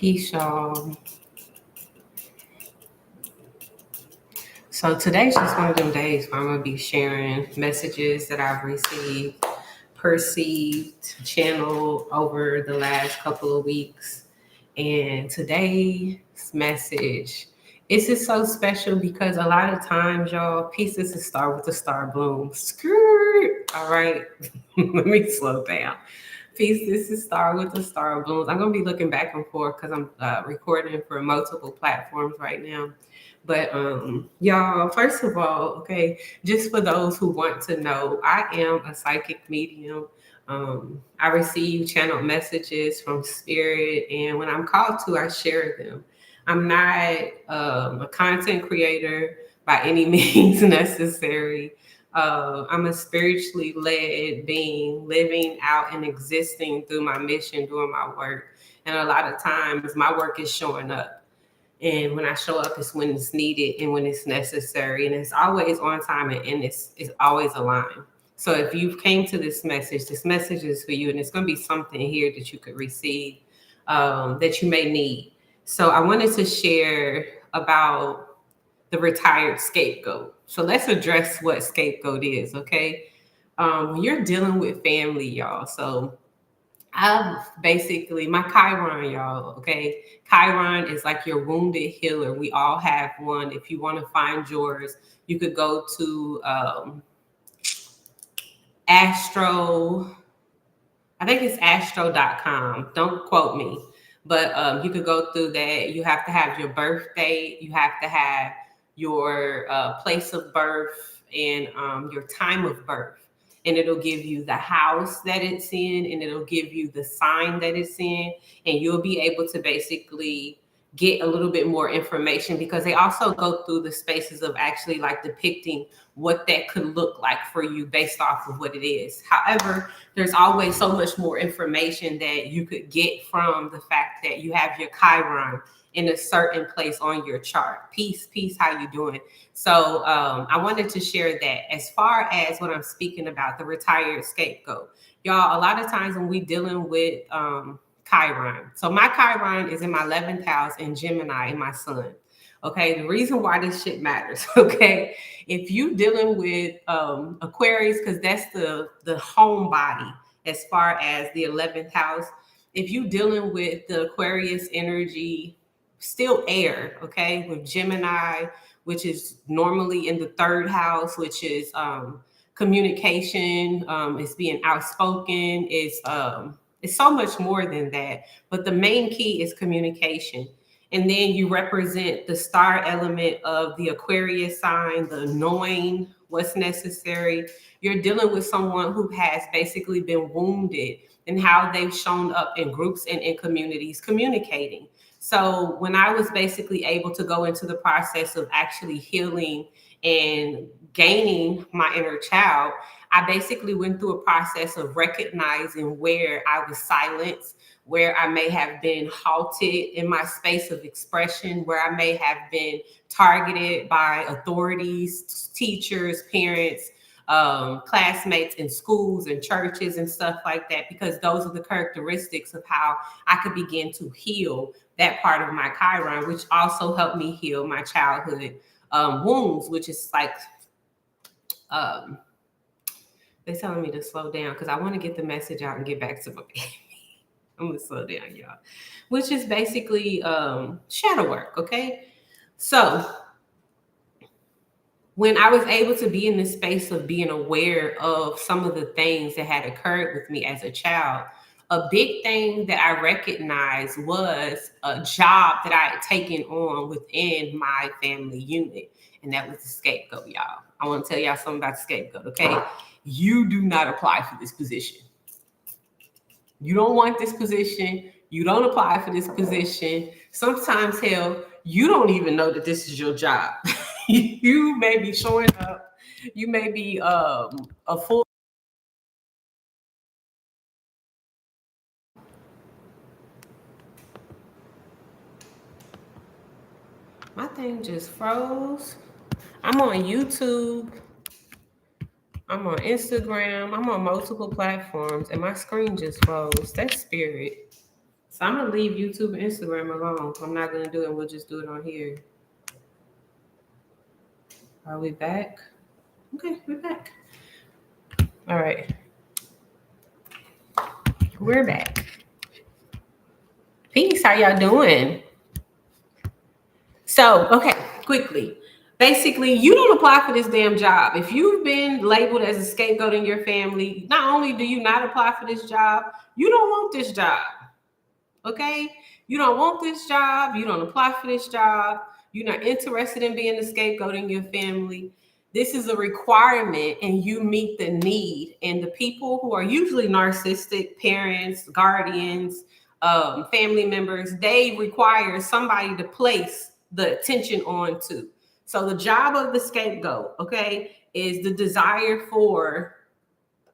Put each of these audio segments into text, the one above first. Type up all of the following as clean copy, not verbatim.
Peace, y'all. So today's just one of them days where I'm gonna be sharing messages that I've received, perceived, channeled over the last couple of weeks. And today's message, it's just so special because a lot of times, y'all, peace is to start with the star bloom. Skirt. All right. Let me slow down. Peace, this is Star with the Star Blooms. I'm going to be looking back and forth because I'm recording for multiple platforms right now. But y'all, first of all, okay, just for those who want to know, I am a psychic medium. I receive channeled messages from spirit, and when I'm called to, I share them. I'm not a content creator by any means necessary. I'm a spiritually led being living out and existing through my mission, doing my work. And a lot of times my work is showing up. And when I show up, it's when it's needed and when it's necessary. And it's always on time and it's always aligned. So if you came to this message is for you. And it's going to be something here that you could receive that you may need. So I wanted to share about the retired scapegoat. So let's address what scapegoat is, okay? When you're dealing with family, y'all. So I've basically my Chiron, y'all. Okay, Chiron is like your wounded healer. We all have one. If you want to find yours, you could go to Astro. I think it's astro.com. Don't quote me, but you could go through that. You have to have your birth date. You have to have your place of birth and your time of birth. And it'll give you the house that it's in, and it'll give you the sign that it's in, and you'll be able to basically get a little bit more information because they also go through the spaces of actually like depicting what that could look like for you based off of what it is. However, there's always so much more information that you could get from the fact that you have your Chiron in a certain place on your chart. Peace, how you doing? So I wanted to share that. As far as what I'm speaking about, the retired scapegoat, y'all, a lot of times when we dealing with Chiron, so my Chiron is in my 11th house in Gemini in my sun. Okay, the reason why this shit matters, okay, if you dealing with Aquarius, because that's the home body as far as the 11th house, if you dealing with the Aquarius energy, still air, okay, with Gemini, which is normally in the third house, which is communication, it's being outspoken, it's so much more than that. But the main key is communication. And then you represent the star element of the Aquarius sign, the knowing what's necessary. You're dealing with someone who has basically been wounded and how they've shown up in groups and in communities communicating. So when I was basically able to go into the process of actually healing and gaining my inner child, I basically went through a process of recognizing where I was silenced, where I may have been halted in my space of expression, where I may have been targeted by authorities, teachers, parents, classmates in schools and churches and stuff like that, because those are the characteristics of how I could begin to heal that part of my Chiron, which also helped me heal my childhood wounds, which is like, they're telling me to slow down because I want to get the message out and get back to my baby. I'm going to slow down, y'all, which is basically shadow work, okay? So when I was able to be in this space of being aware of some of the things that had occurred with me as a child, a big thing that I recognized was a job that I had taken on within my family unit, and that was the scapegoat, y'all. I want to tell y'all something about the scapegoat, okay? You do not apply for this position. You don't want this position. You don't apply for this position. Sometimes, hell, you don't even know that this is your job. You may be showing up. You may be a full. My thing just froze. I'm on YouTube. I'm on Instagram. I'm on multiple platforms, and my screen just froze. That's spirit. So I'm gonna leave YouTube and Instagram alone. I'm not gonna do it. We'll just do it on here. Are we back? Okay, we're back. All right, we're back. Peace. How y'all doing? So, okay, quickly. Basically, you don't apply for this damn job. If you've been labeled as a scapegoat in your family, not only do you not apply for this job, you don't want this job. Okay? You don't want this job. You don't apply for this job. You're not interested in being the scapegoat in your family. This is a requirement and you meet the need. And the people who are usually narcissistic, parents, guardians, family members, they require somebody to place the attention on to. So the job of the scapegoat, okay, is the desire for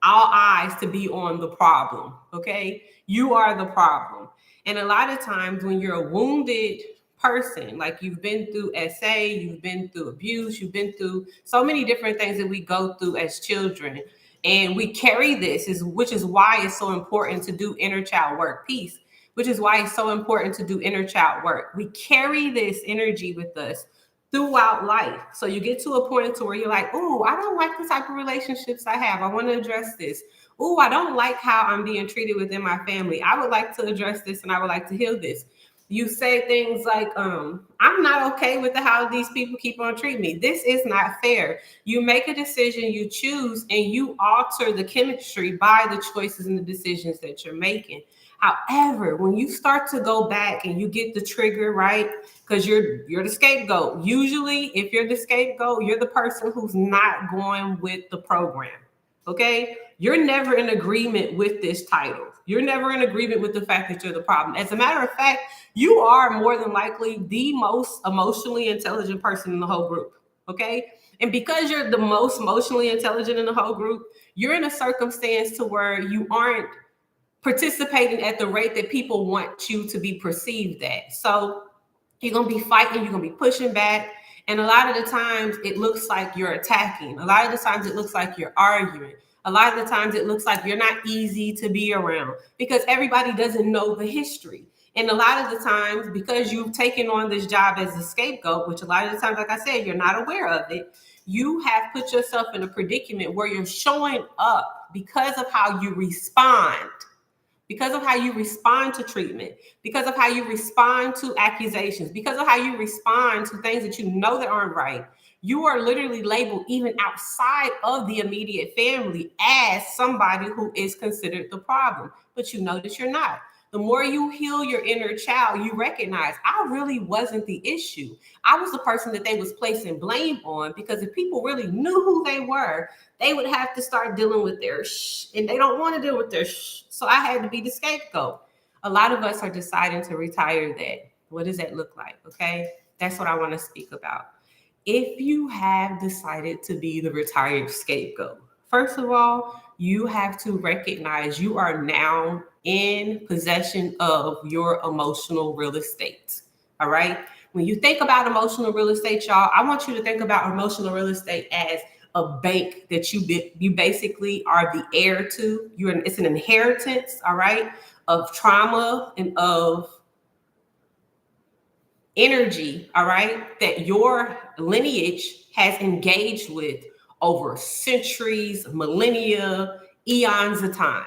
all eyes to be on the problem. Okay, you are the problem. And a lot of times when you're a wounded person, like you've been through SA, you've been through abuse, you've been through so many different things that we go through as children, and we carry this, which is why it's so important to do inner child work. Peace. Which is why it's so important to do inner child work. We carry this energy with us throughout life. So you get to a point to where you're like, oh, I don't like the type of relationships I have. I want to address this. Oh, I don't like how I'm being treated within my family. I would like to address this and I would like to heal this. You say things like, I'm not okay with how these people keep on treating me. This is not fair. You make a decision, you choose, and you alter the chemistry by the choices and the decisions that you're making. However, when you start to go back and you get the trigger, right? Because you're the scapegoat. Usually, if you're the scapegoat, you're the person who's not going with the program. Okay? You're never in agreement with this title. You're never in agreement with the fact that you're the problem. As a matter of fact, you are more than likely the most emotionally intelligent person in the whole group. Okay? And because you're the most emotionally intelligent in the whole group, you're in a circumstance to where you aren't participating at the rate that people want you to be perceived at. So you're going to be fighting, you're going to be pushing back. And a lot of the times it looks like you're attacking. A lot of the times it looks like you're arguing. A lot of the times it looks like you're not easy to be around because everybody doesn't know the history. And a lot of the times, because you've taken on this job as a scapegoat, which a lot of the times, like I said, you're not aware of it, you have put yourself in a predicament where you're showing up because of how you respond. Because of how you respond to treatment, because of how you respond to accusations, because of how you respond to things that you know that aren't right, you are literally labeled even outside of the immediate family as somebody who is considered the problem, but you know that you're not. The more you heal your inner child, you recognize I really wasn't the issue. I was the person that they was placing blame on, because if people really knew who they were, they would have to start dealing with their and they don't want to deal with their So I had to be the scapegoat. A lot of us are deciding to retire that. What does that look like? Okay, that's what I want to speak about. If you have decided to be the retired scapegoat, first of all, you have to recognize you are now in possession of your emotional real estate. All right. When you think about emotional real estate, y'all, I want you to think about emotional real estate as a bank that you basically are the heir to. It's an inheritance, all right, of trauma and of energy, all right, that your lineage has engaged with over centuries, millennia, eons of time.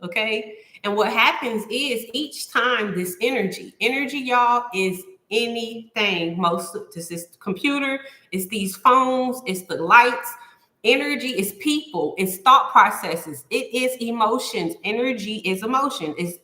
Okay. And what happens is each time this energy, y'all, is anything. Most of this is computer, it's these phones, it's the lights. Energy is people, it's thought processes, it is emotions. Energy is emotion, it's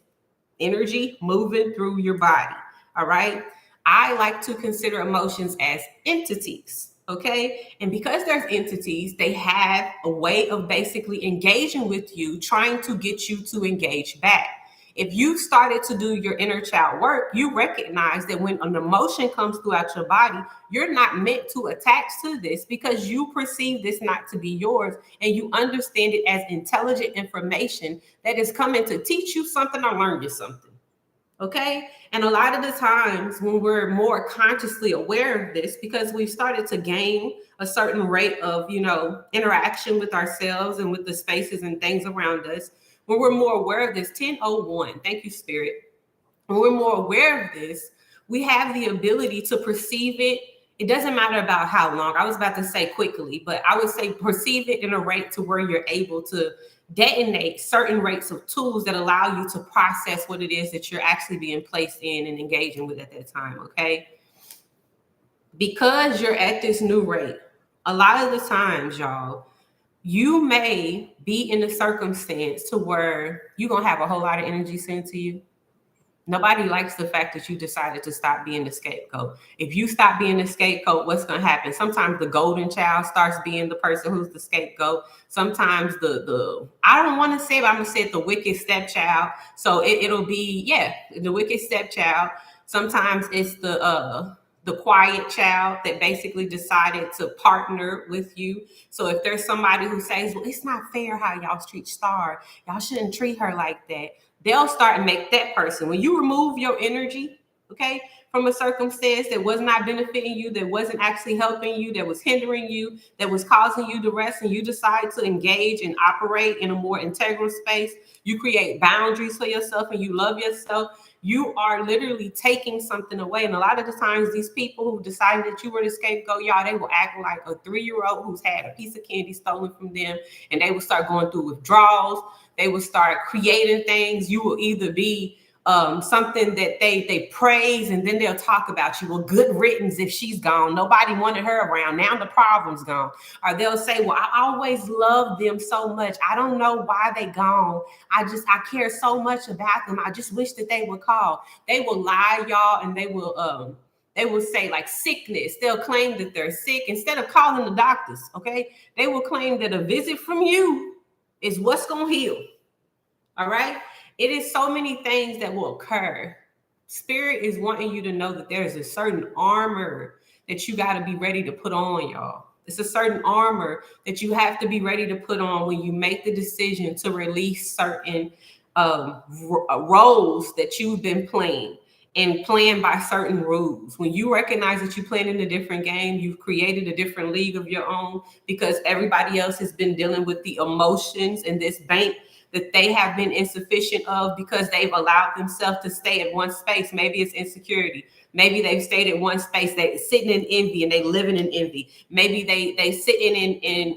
energy moving through your body. All right. I like to consider emotions as entities. Okay. And because there's entities, they have a way of basically engaging with you, trying to get you to engage back. If you started to do your inner child work, you recognize that when an emotion comes throughout your body, you're not meant to attach to this because you perceive this not to be yours, and you understand it as intelligent information that is coming to teach you something or learn you something. Okay. And a lot of the times when we're more consciously aware of this, because we've started to gain a certain rate of, interaction with ourselves and with the spaces and things around us, when we're more aware of this, 1001, thank you, Spirit. when we're more aware of this, we have the ability to perceive it. It doesn't matter about how long. I was about to say quickly, but I would say perceive it in a rate to where you're able to detonate certain rates of tools that allow you to process what it is that you're actually being placed in and engaging with at that time, okay? Because you're at this new rate, a lot of the times, y'all, you may be in a circumstance to where you're going to have a whole lot of energy sent to you. Nobody likes the fact that you decided to stop being the scapegoat. If you stop being the scapegoat, what's going to happen? Sometimes the golden child starts being the person who's the scapegoat. Sometimes the I don't want to say it, but I'm going to say it, the wicked stepchild. So it'll be, yeah, the wicked stepchild. Sometimes it's the quiet child that basically decided to partner with you. So if there's somebody who says, well, it's not fair how y'all treat Star, y'all shouldn't treat her like that, they'll start and make that person. When you remove your energy, okay, from a circumstance that was not benefiting you, that wasn't actually helping you, that was hindering you, that was causing you to rest, and you decide to engage and operate in a more integral space, you create boundaries for yourself and you love yourself, you are literally taking something away. And a lot of the times, these people who decided that you were the scapegoat, y'all, they will act like a 3-year-old who's had a piece of candy stolen from them, and they will start going through withdrawals. They will start creating things. You will either be something that they praise, and then they'll talk about you. Well, good riddance if she's gone. Nobody wanted her around. Now the problem's gone. Or they'll say, well, I always loved them so much. I don't know why they gone. I care so much about them. I just wish that they would call. They will lie, y'all, and they will say like sickness. They'll claim that they're sick instead of calling the doctors, okay? They will claim that a visit from you is what's going to heal. All right? It is so many things that will occur. Spirit is wanting you to know that there is a certain armor that you got to be ready to put on, y'all. It's a certain armor that you have to be ready to put on when you make the decision to release certain roles that you've been playing and playing by certain rules. When you recognize that you're playing in a different game, you've created a different league of your own because everybody else has been dealing with the emotions in this bank that they have been insufficient of because they've allowed themselves to stay at one space. Maybe it's insecurity. Maybe they've stayed at one space. They're sitting in envy and they living in envy. Maybe they sitting in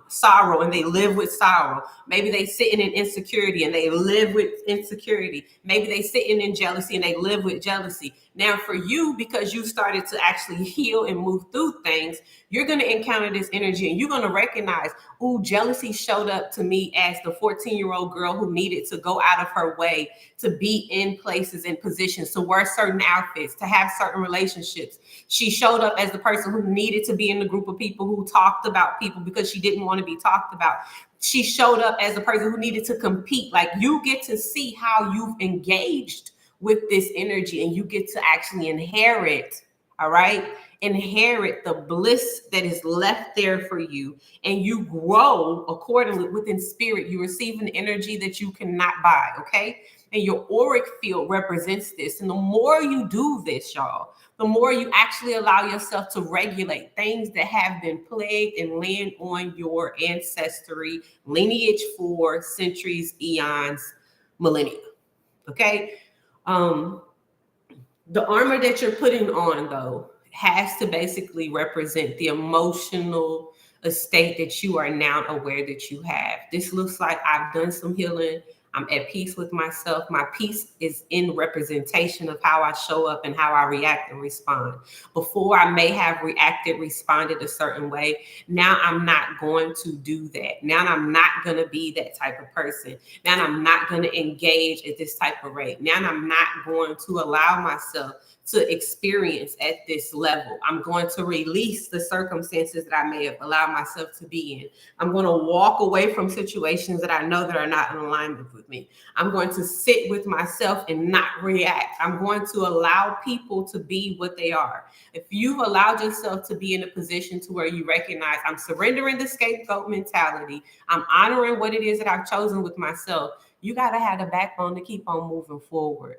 sorrow and they live with sorrow. Maybe they sitting in insecurity and they live with insecurity. Maybe they sitting in jealousy and they live with jealousy. Now for you, because you started to actually heal and move through things, you're going to encounter this energy and you're going to recognize, oh, jealousy showed up to me as the 14-year-old girl who needed to go out of her way to be in places and positions, to wear certain outfits, to have certain relationships. She showed up as the person who needed to be in the group of people who talked about people because she didn't want to be talked about. She showed up as the person who needed to compete. Like, you get to see how you've engaged with this energy and you get to actually inherit, all right? Inherit the bliss that is left there for you, and you grow accordingly within spirit. You receive an energy that you cannot buy, okay? And your auric field represents this. And the more you do this, y'all, the more you actually allow yourself to regulate things that have been plagued and land on your ancestry lineage for centuries, eons, millennia, okay? The armor that you're putting on, though, has to basically represent the emotional state that you are now aware that you have. This looks like I've done some healing. I'm at peace with myself. My peace is in representation of how I show up and how I react and respond. Before, I may have reacted, responded a certain way. Now I'm not going to do that. Now I'm not going to be that type of person. Now I'm not going to engage at this type of rate. Now I'm not going to allow myself to experience at this level. I'm going to release the circumstances that I may have allowed myself to be in. I'm going to walk away from situations that I know that are not in alignment with me. I'm going to sit with myself and not react. I'm going to allow people to be what they are. If you've allowed yourself to be in a position to where you recognize I'm surrendering the scapegoat mentality, I'm honoring what it is that I've chosen with myself, you got to have the backbone to keep on moving forward.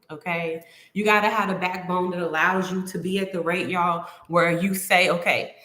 Okay, you got to have a backbone that allows you to be at the rate, y'all, where you say, okay,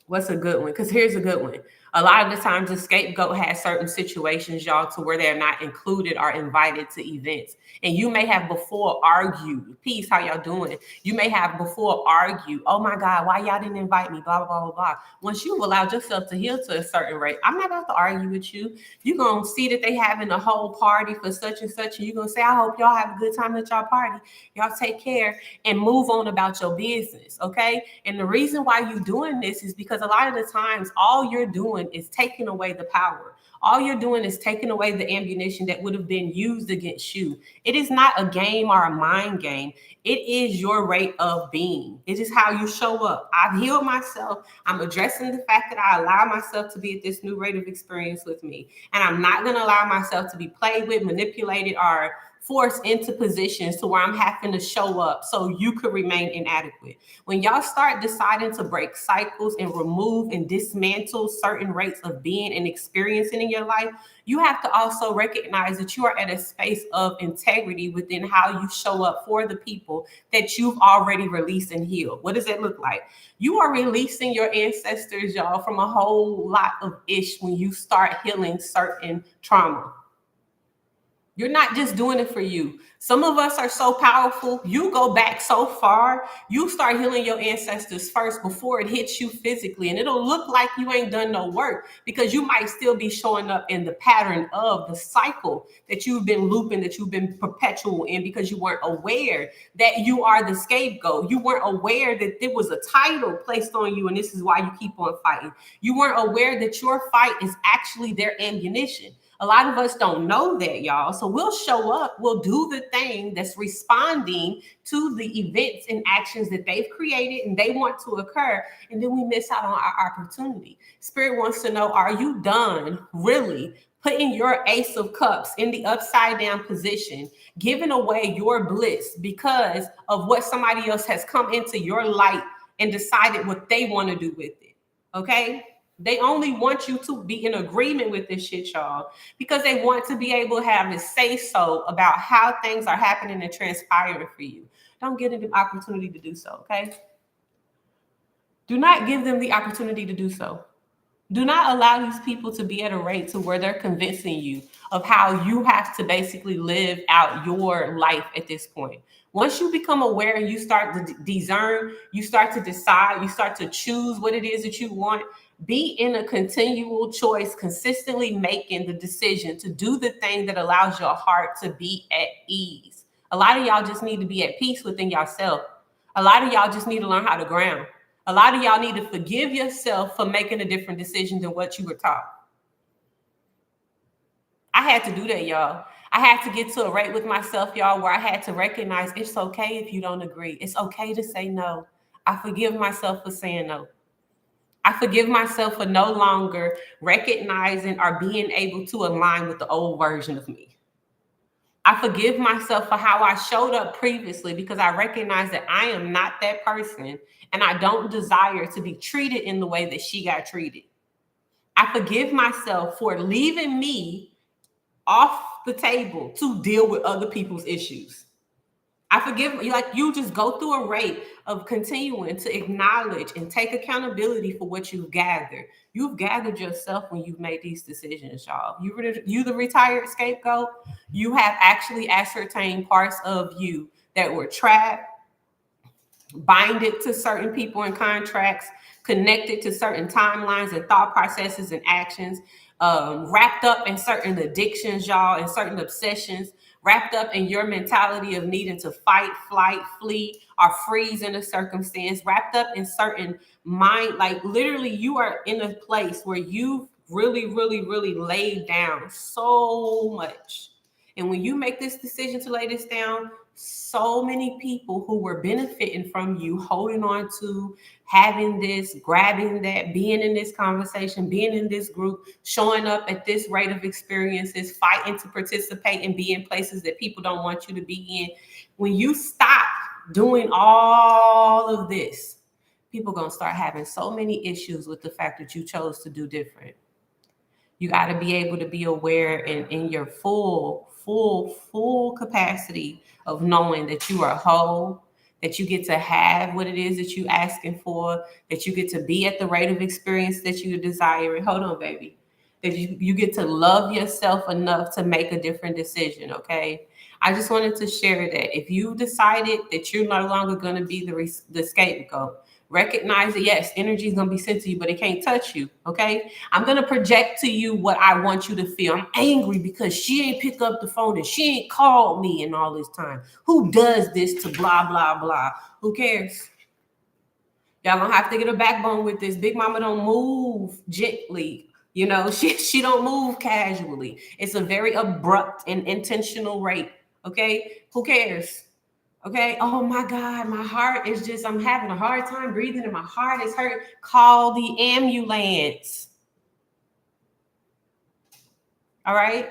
what's a good one? Because here's a good one. A lot of the times the scapegoat has certain situations, y'all, to where they're not included or invited to events. And you may have before argued, peace, how y'all doing? You may have before argued, oh my God, why y'all didn't invite me, blah, blah, blah, blah, blah. Once you've allowed yourself to heal to a certain rate, I'm not about to argue with you. You're going to see that they having a whole party for such and such, and you're going to say, I hope y'all have a good time at y'all party. Y'all take care and move on about your business, okay? And the reason why you're doing this is because a lot of the times, all you're doing is taking away the power. All you're doing is taking away the ammunition that would have been used against you. It is not a game or a mind game. It is your rate of being. It is how you show up. I've healed myself. I'm addressing the fact that I allow myself to be at this new rate of experience with me. And I'm not going to allow myself to be played with, manipulated, or forced into positions to where I'm having to show up so you could remain inadequate. When y'all start deciding to break cycles and remove and dismantle certain rates of being and experiencing in your life, you have to also recognize that you are at a space of integrity within how you show up for the people that you've already released and healed. What does it look like? You are releasing your ancestors, y'all, from a whole lot of ish when you start healing certain trauma. You're not just doing it for you. Some of us are so powerful. You go back so far, you start healing your ancestors first before it hits you physically. And it'll look like you ain't done no work because you might still be showing up in the pattern of the cycle that you've been looping, that you've been perpetual in because you weren't aware that you are the scapegoat. You weren't aware that there was a title placed on you and this is why you keep on fighting. You weren't aware that your fight is actually their ammunition. A lot of us don't know that, y'all. So we'll show up, we'll do the thing that's responding to the events and actions that they've created and they want to occur. And then we miss out on our opportunity. Spirit wants to know, are you done really putting your ace of cups in the upside down position, giving away your bliss because of what somebody else has come into your light and decided what they want to do with it? Okay? They only want you to be in agreement with this shit, y'all, because they want to be able to have a say so about how things are happening and transpiring for you. Don't give them the opportunity to do so, okay? Do not give them the opportunity to do so. Do not allow these people to be at a rate to where they're convincing you of how you have to basically live out your life at this point. Once you become aware and you start to discern, you start to decide, you start to choose what it is that you want, be in a continual choice, consistently making the decision to do the thing that allows your heart to be at ease. A lot of y'all just need to be at peace within yourself. A lot of y'all just need to learn how to ground. A lot of y'all need to forgive yourself for making a different decision than what you were taught. I had to do that, y'all. I had to get to a rate with myself, y'all, where I had to recognize it's okay if you don't agree. It's okay to say no. I forgive myself for saying no. I forgive myself for no longer recognizing or being able to align with the old version of me. I forgive myself for how I showed up previously because I recognize that I am not that person and I don't desire to be treated in the way that she got treated. I forgive myself for leaving me off the table to deal with other people's issues. I forgive you, like you just go through a rate of continuing to acknowledge and take accountability for what you've gathered. You've gathered yourself when you've made these decisions, y'all. You the retired scapegoat. You have actually ascertained parts of you that were trapped, binded to certain people and contracts, connected to certain timelines and thought processes and actions, wrapped up in certain addictions, y'all, and certain obsessions, wrapped up in your mentality of needing to fight, flight, flee, or freeze in a circumstance, wrapped up in certain mind, like literally you are in a place where you've really, really, really laid down so much. And when you make this decision to lay this down, so many people who were benefiting from you holding on to having this, grabbing that, being in this conversation, being in this group, showing up at this rate of experiences, fighting to participate and be in places that people don't want you to be in. When you stop doing all of this, people are going to start having so many issues with the fact that you chose to do different. You got to be able to be aware and in your full capacity of knowing that you are whole, that you get to have what it is that you asking for, that you get to be at the rate of experience that you desire. Hold on, baby. That you get to love yourself enough to make a different decision, okay? I just wanted to share that if you decided that you're no longer going to be the scapegoat, recognize that yes, energy is going to be sent to you, but it can't touch you, okay? I'm going to project to you what I want you to feel. I'm angry because she ain't pick up the phone and she ain't called me in all this time. Who does this to blah, blah, blah? Who cares? Y'all gonna have to get a backbone with this. Big mama don't move gently. You know, she don't move casually. It's a very abrupt and intentional rate. Okay? Who cares? Okay. Oh my God, my heart is just, I'm having a hard time breathing and my heart is hurt. Call the ambulance. All right.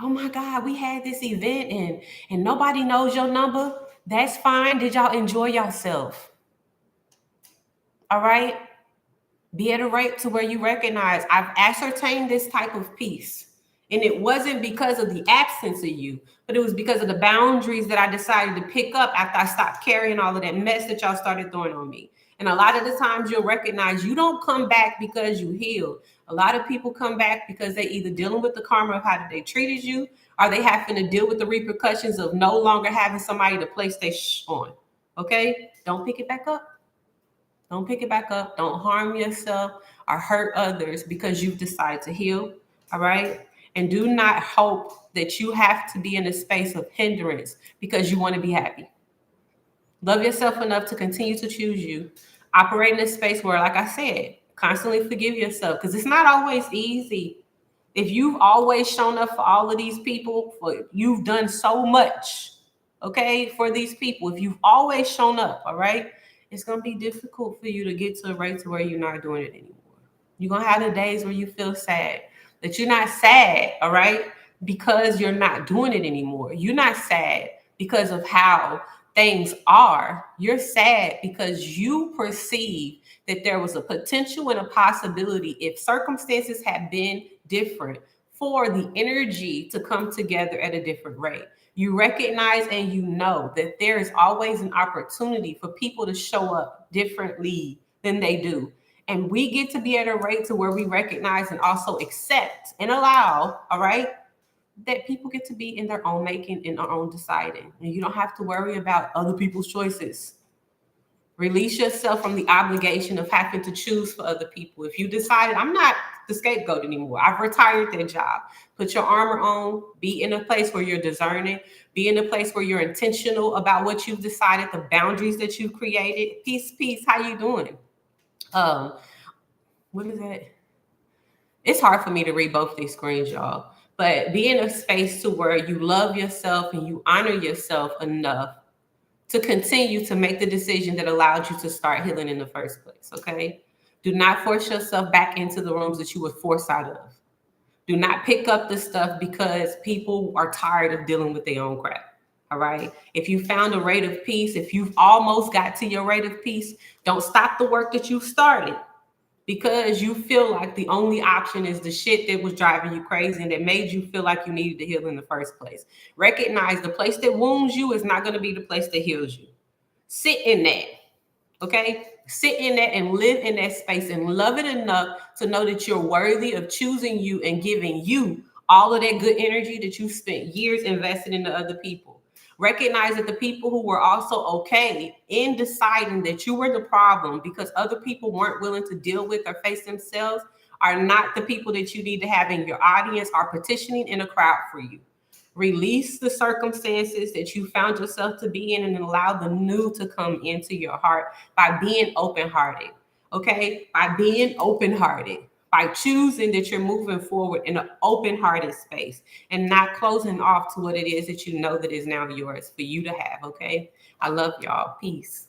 Oh my God, we had this event and nobody knows your number. That's fine. Did y'all enjoy yourself? All right. Be at a rate to where you recognize I've ascertained this type of peace. And it wasn't because of the absence of you, but it was because of the boundaries that I decided to pick up after I stopped carrying all of that mess that y'all started throwing on me. And a lot of the times you'll recognize you don't come back because you healed. A lot of people come back because they either dealing with the karma of how they treated you, or they having to deal with the repercussions of no longer having somebody to place their on. Okay? Don't pick it back up. Don't pick it back up. Don't harm yourself or hurt others because you've decided to heal. All right. And do not hope that you have to be in a space of hindrance because you want to be happy. Love yourself enough to continue to choose you. Operate in a space where, like I said, constantly forgive yourself because it's not always easy. If you've always shown up for all of these people, you've done so much, okay, for these people. If you've always shown up, all right, it's going to be difficult for you to get to a rate to where you're not doing it anymore. You're going to have the days where you feel sad, that you're not sad, all right, because you're not doing it anymore. You're not sad because of how things are. You're sad because you perceive that there was a potential and a possibility if circumstances had been different for the energy to come together at a different rate. You recognize and you know that there is always an opportunity for people to show up differently than they do. And we get to be at a rate to where we recognize and also accept and allow, all right, that people get to be in their own making and their own deciding. And you don't have to worry about other people's choices. Release yourself from the obligation of having to choose for other people. If you decided, I'm not the scapegoat anymore, I've retired that job. Put your armor on, be in a place where you're discerning, be in a place where you're intentional about what you've decided, the boundaries that you've created. Peace, peace, how you doing? What is that? It's hard for me to read both these screens, y'all. But be in a space to where you love yourself and you honor yourself enough to continue to make the decision that allowed you to start healing in the first place, okay? Do not force yourself back into the rooms that you were forced out of. Do not pick up the stuff because people are tired of dealing with their own crap, all right? If you found a rate of peace, if you've almost got to your rate of peace, don't stop the work that you started because you feel like the only option is the shit that was driving you crazy and that made you feel like you needed to heal in the first place. Recognize the place that wounds you is not going to be the place that heals you. Sit in that, okay? Sit in that and live in that space and love it enough to know that you're worthy of choosing you and giving you all of that good energy that you spent years investing into other people. Recognize that the people who were also okay in deciding that you were the problem because other people weren't willing to deal with or face themselves are not the people that you need to have in your audience or petitioning in a crowd for you. Release the circumstances that you found yourself to be in and allow the new to come into your heart by being open-hearted, okay? By being open-hearted, by choosing that you're moving forward in an open-hearted space and not closing off to what it is that you know that is now yours for you to have, okay? I love y'all. Peace.